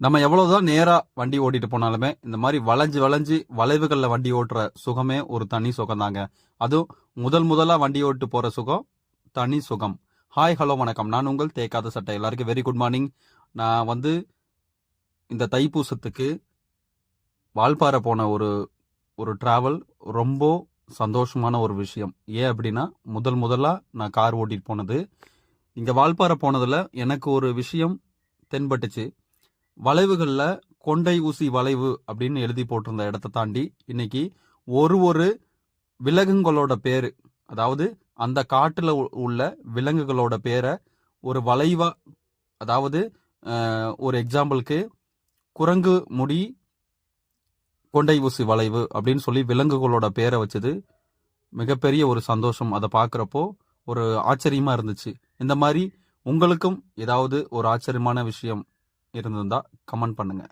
நம்ம எவ்வளவுதான் நேரா வண்டி ஓட்டிட்டு போனாலுமே இந்த மாதிரி வளைஞ்சு வளைஞ்சு வளைவுகள்ல வண்டி ஓட்டுற சுகமே ஒரு தனி சுகம் தாங்க. அதுவும் முதலா வண்டி ஓட்டு போற சுகம் தனி சுகம். ஹாய் ஹலோ வணக்கம், நான் உங்கள் தேக்காத சட்டை. எல்லாருக்கும் வெரி குட் மார்னிங். நான் இந்த தைப்பூசத்துக்கு வால்பாறை போன ஒரு டிராவல் ரொம்ப சந்தோஷமான ஒரு விஷயம். ஏன் அப்படின்னா முதலா நான் கார் ஓட்டிட்டு போனது. இங்க வால்பாறை போனதுல எனக்கு ஒரு விஷயம் தென்பட்டுச்சு. வளைவுகளில் கொண்டை ஊசி வளைவு அப்படின்னு எழுதி போட்டிருந்த இடத்த தாண்டி இன்னைக்கு ஒரு விலங்குகளோட பேரு, அதாவது அந்த காட்டுல உள்ள விலங்குகளோட பேரை ஒரு வளைவா, அதாவது ஒரு எக்ஸாம்பிளுக்கு குரங்கு முடி கொண்டை ஊசி வளைவு அப்படின்னு சொல்லி விலங்குகளோட பேரை வச்சது மிகப்பெரிய ஒரு சந்தோஷம். அதை பார்க்குறப்போ ஒரு ஆச்சரியமா இருந்துச்சு. இந்த மாதிரி உங்களுக்கும் ஏதாவது ஒரு ஆச்சரியமான விஷயம் இருந்திருந்தா கமெண்ட் பண்ணுங்க.